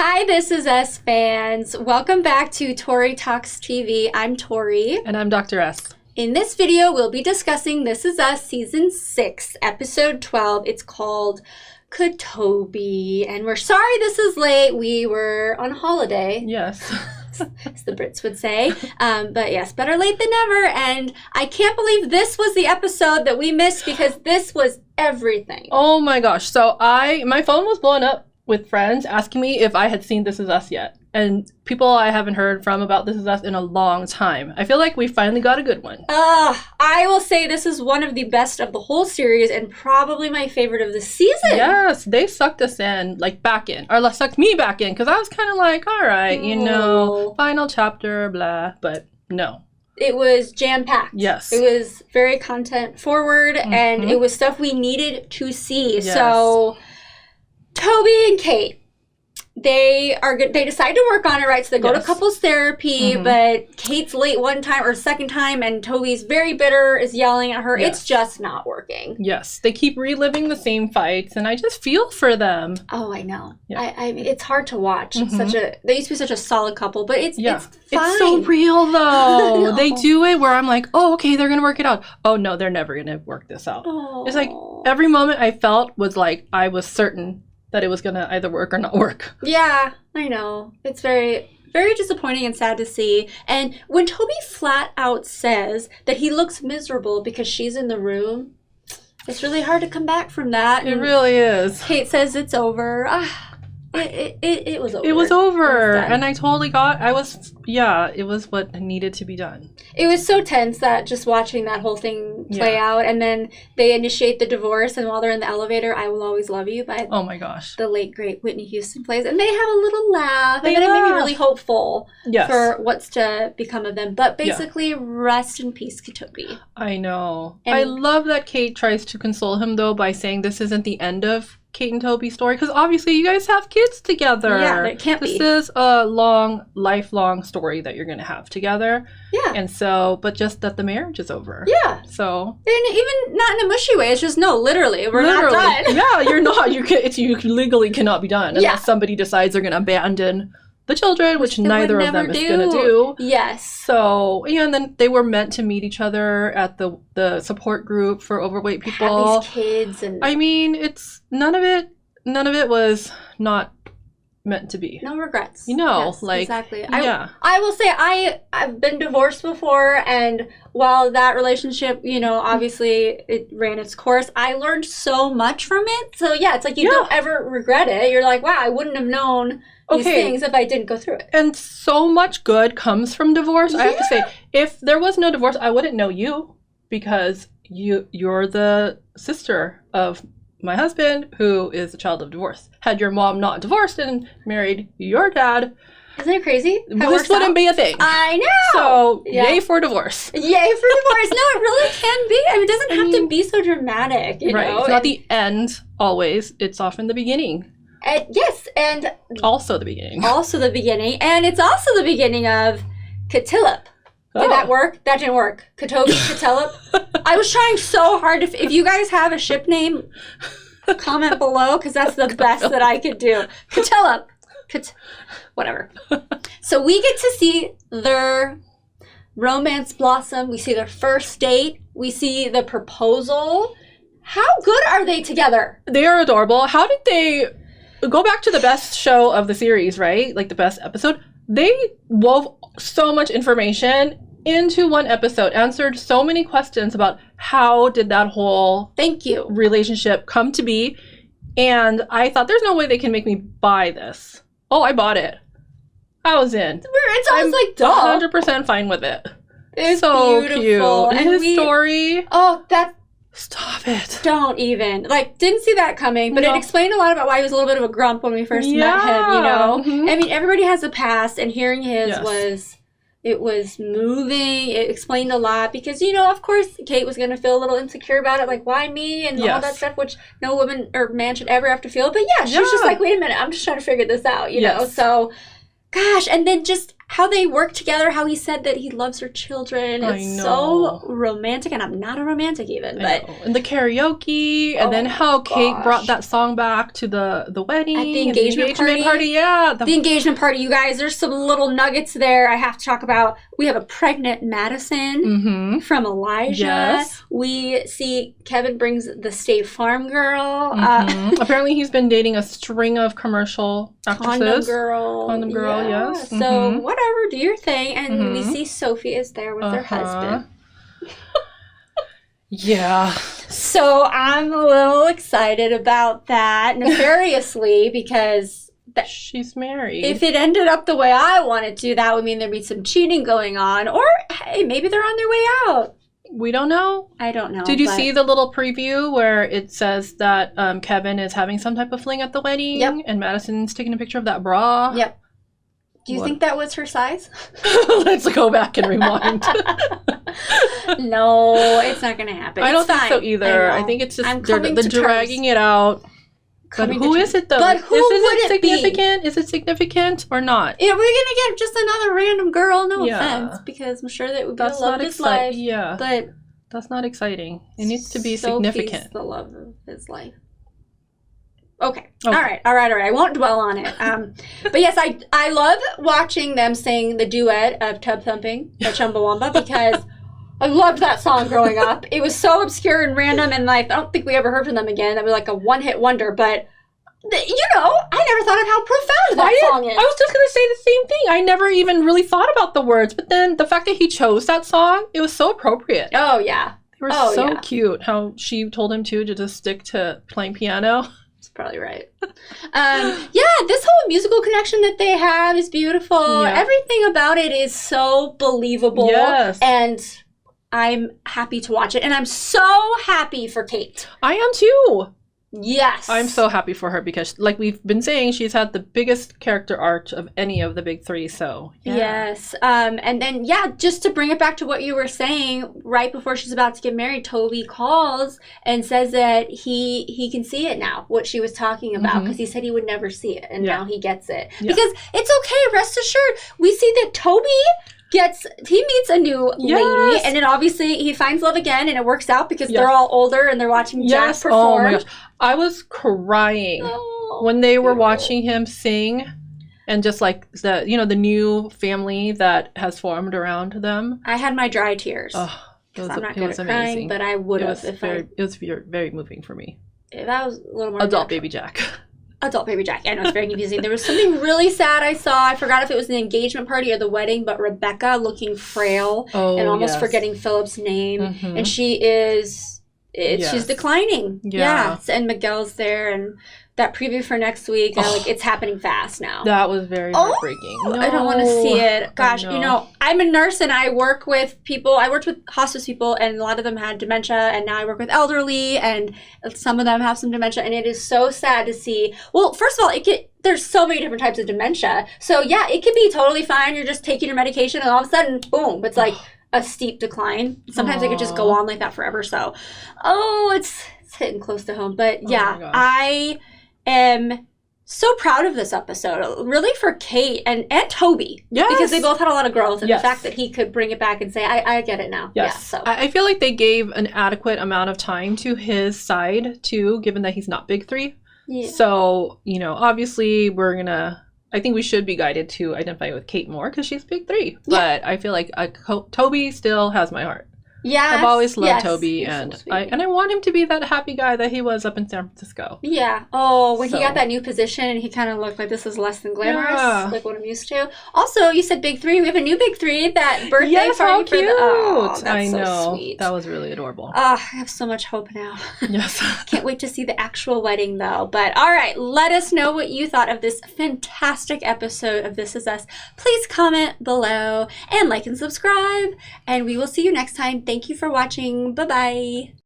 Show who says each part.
Speaker 1: Hi, This Is Us fans. Welcome back to Tori Talks TV. I'm Tori.
Speaker 2: And I'm Dr. S.
Speaker 1: In this video, we'll be discussing This Is Us Season 6, Episode 12. It's called Katoby. And we're sorry this is late. We were on holiday.
Speaker 2: Yes.
Speaker 1: As the Brits would say. But yes, better late than never. And I can't believe this was the episode that we missed because this was everything.
Speaker 2: Oh my gosh. So my phone was blowing up with friends asking me if I had seen This Is Us yet. And people I haven't heard from about This Is Us in a long time. I feel like we finally got a good one.
Speaker 1: I will say this is one of the best of the whole series and probably my favorite of the season.
Speaker 2: Yes, they sucked us in, like back in, or sucked me back in, because I was kind of like, all right, final chapter, blah, but no.
Speaker 1: It was jam-packed.
Speaker 2: Yes.
Speaker 1: It was very content-forward, and it was stuff we needed to see.
Speaker 2: Yes.
Speaker 1: So, Toby and Kate, they decide to work on it, right? So they go to couples therapy, but Kate's late one time or second time, and Toby's very bitter, is yelling at her.
Speaker 2: Yes.
Speaker 1: It's just not working.
Speaker 2: Yes, they keep reliving the same fights, and I just feel for them.
Speaker 1: Oh, I know.
Speaker 2: Yeah.
Speaker 1: I mean, it's hard to watch. They used to be such a solid couple, but it's fine.
Speaker 2: It's so real, though. They do it where I'm like, oh, okay, they're going to work it out. Oh, no, they're never going to work this out.
Speaker 1: Oh.
Speaker 2: It's like every moment I felt was like I was certain that it was going to either work or not work.
Speaker 1: Yeah, I know. It's very, very disappointing and sad to see. And when Toby flat out says that he looks miserable because she's in the room, it's really hard to come back from that.
Speaker 2: It really is.
Speaker 1: Kate says it's over. It was over.
Speaker 2: It was over. And I totally it was what needed to be done.
Speaker 1: It was so tense that just watching that whole thing play out, and then they initiate the divorce, and while they're in the elevator, I Will Always Love You by the late, great Whitney Houston plays, and they have a little laugh, and then it made me really hopeful for what's to become of them. But basically, rest in peace, Katoby.
Speaker 2: I know. And I love that Kate tries to console him, though, by saying this isn't the end of Kate and Toby's story, because obviously you guys have kids together.
Speaker 1: Yeah, it can't be.
Speaker 2: This is a lifelong story that you're going to have together.
Speaker 1: Yeah.
Speaker 2: And so, but just that the marriage is over.
Speaker 1: Yeah.
Speaker 2: So.
Speaker 1: And even not in a mushy way. It's just, no, literally, we're not done.
Speaker 2: Yeah, you're not. You legally cannot be done unless somebody decides they're going to abandon the children, which neither of them is going to do.
Speaker 1: Yes.
Speaker 2: So, and then they were meant to meet each other at the support group for overweight people.
Speaker 1: Have these kids and
Speaker 2: I mean, it's none of it was not meant to be.
Speaker 1: No regrets.
Speaker 2: Yes,
Speaker 1: exactly. I will say I've been divorced before, and while that relationship, obviously it ran its course, I learned so much from it. So yeah, it's like you don't ever regret it. You're like, wow, I wouldn't have known these things if I didn't go through it.
Speaker 2: And so much good comes from divorce. I have to say, if there was no divorce, I wouldn't know you, because you're the sister of my husband, who is a child of divorce. Had your mom not divorced and married your dad,
Speaker 1: isn't it crazy?
Speaker 2: This wouldn't be a thing.
Speaker 1: I know.
Speaker 2: So, yay for divorce.
Speaker 1: Yay for divorce. No, it really can be. I mean, it doesn't have to be so dramatic, you know?
Speaker 2: It's not the end, always. It's often the beginning.
Speaker 1: Yes, and
Speaker 2: also the beginning.
Speaker 1: And it's also the beginning of Phillip. Did that work? That didn't work. Katoby, Phillip. I was trying so hard. If you guys have a ship name, comment below, because that's the best that I could do. Phillip. Whatever. So we get to see their romance blossom. We see their first date. We see the proposal. How good are they together?
Speaker 2: They are adorable. How did they go back to the best show of the series, right? Like the best episode. They wove so much information into one episode, answered so many questions about how did that whole relationship come to be. And I thought, there's no way they can make me buy this. Oh, I bought it. I was in.
Speaker 1: I'm like, duh.
Speaker 2: 100% fine with it.
Speaker 1: It's
Speaker 2: so
Speaker 1: beautiful.
Speaker 2: Cute. And his story.
Speaker 1: Oh, that's...
Speaker 2: Stop it.
Speaker 1: Don't even. Didn't see that coming, but it explained a lot about why he was a little bit of a grump when we first met him, I mean, everybody has a past, and hearing his was moving. It explained a lot because, of course, Kate was going to feel a little insecure about it, like, why me, and all that stuff, which no woman or man should ever have to feel. But she was just like, wait a minute, I'm just trying to figure this out, you know? So, gosh, and then just how they work together, how he said that he loves her children. It's so romantic, and I'm not a romantic even. But
Speaker 2: and the karaoke, and then how Kate brought that song back to the wedding.
Speaker 1: At the engagement party.
Speaker 2: Yeah.
Speaker 1: The engagement party, you guys, there's some little nuggets there I have to talk about. We have a pregnant Madison from Elijah.
Speaker 2: Yes.
Speaker 1: We see Kevin brings the State Farm girl.
Speaker 2: Apparently he's been dating a string of commercial actresses. Condom girl, yes.
Speaker 1: So whatever, do your thing. And we see Sophie is there with her husband.
Speaker 2: Yeah.
Speaker 1: So I'm a little excited about that nefariously because
Speaker 2: she's married.
Speaker 1: If it ended up the way I wanted to, that would mean there'd be some cheating going on. Or, hey, maybe they're on their way out.
Speaker 2: We don't know.
Speaker 1: I don't know.
Speaker 2: Did you see the little preview where it says that Kevin is having some type of fling at the wedding?
Speaker 1: Yep.
Speaker 2: And Madison's taking a picture of that bra?
Speaker 1: Yep. Do you think that was her size?
Speaker 2: Let's go back and rewind.
Speaker 1: No, it's not going to happen.
Speaker 2: I don't think so either. I think it's just they're dragging it out. But who is it, though?
Speaker 1: But who would it
Speaker 2: significant? Is it significant or not?
Speaker 1: We're going to get just another random girl, no offense, because I'm sure that would be the love of his life.
Speaker 2: Yeah.
Speaker 1: But
Speaker 2: that's not exciting. It needs to be
Speaker 1: Sophie's
Speaker 2: significant.
Speaker 1: The love of his life. Okay. All right. I won't dwell on it. But yes, I love watching them sing the duet of Tubthumping by Chumbawamba because I loved that song growing up. It was so obscure and random, and I don't think we ever heard from them again. That was like a one-hit wonder, but I never thought of how profound that song is.
Speaker 2: I was just going to say the same thing. I never even really thought about the words, but then the fact that he chose that song, it was so appropriate.
Speaker 1: Oh, yeah.
Speaker 2: They were so cute, how she told him to just stick to playing piano.
Speaker 1: That's probably right. This whole musical connection that they have is beautiful. Yeah. Everything about it is so believable.
Speaker 2: Yes.
Speaker 1: And I'm happy to watch it. And I'm so happy for Kate.
Speaker 2: I am too.
Speaker 1: Yes.
Speaker 2: I'm so happy for her because, like we've been saying, she's had the biggest character arc of any of the big three, so. Yeah.
Speaker 1: Yes. And then, just to bring it back to what you were saying, right before she's about to get married, Toby calls and says that he can see it now, what she was talking about, because he said he would never see it, and now he gets it. Yeah. Because it's okay, rest assured, we see that Toby he meets a new lady, and then obviously he finds love again, and it works out because they're all older and they're watching Jack perform.
Speaker 2: Oh my gosh. I was crying when they were watching him sing, and just like the new family that has formed around them.
Speaker 1: I had my dry tears.
Speaker 2: Oh,
Speaker 1: I'm not good at crying, but I would have
Speaker 2: it was very moving for me.
Speaker 1: That was a little more
Speaker 2: adult baby Jack.
Speaker 1: Adult baby Jack. I know, it's very confusing. There was something really sad I saw. I forgot if it was the engagement party or the wedding, but Rebecca looking frail and almost forgetting Philip's name. And she's declining.
Speaker 2: Yeah.
Speaker 1: And Miguel's there, and that preview for next week, it's happening fast now.
Speaker 2: That was very heartbreaking. No.
Speaker 1: I don't want to see it. Gosh, I'm a nurse and I work with people. I worked with hospice people, and a lot of them had dementia, and now I work with elderly, and some of them have some dementia, and it is so sad to see. Well, first of all, there's so many different types of dementia. So yeah, it could be totally fine. You're just taking your medication, and all of a sudden, boom, it's like a steep decline. Sometimes it could just go on like that forever. So, it's hitting close to home. But yeah, I am so proud of this episode, really, for Kate and Toby.
Speaker 2: Yes.
Speaker 1: Because they both had a lot of growth, and the fact that he could bring it back and say, I get it now.
Speaker 2: Yes.
Speaker 1: Yeah, so.
Speaker 2: I feel like they gave an adequate amount of time to his side, too, given that he's not big three. Yeah. So, obviously, I think we should be guided to identify with Kate more because she's big three. Yeah. But I feel like Toby still has my heart.
Speaker 1: Yeah,
Speaker 2: I've always loved Toby, and so I want him to be that happy guy that he was up in San Francisco.
Speaker 1: Yeah. Oh, when he got that new position, he kind of looked like this is less than glamorous, like what I'm used to. Also, you said big three. We have a new big three. That birthday party
Speaker 2: how cute.
Speaker 1: For the. Oh, that's
Speaker 2: I know.
Speaker 1: So sweet.
Speaker 2: That was really adorable.
Speaker 1: I have so much hope now.
Speaker 2: Yes.
Speaker 1: Can't wait to see the actual wedding, though. But all right, let us know what you thought of this fantastic episode of This Is Us. Please comment below and like and subscribe, and we will see you next time. Thank you for watching. Bye-bye.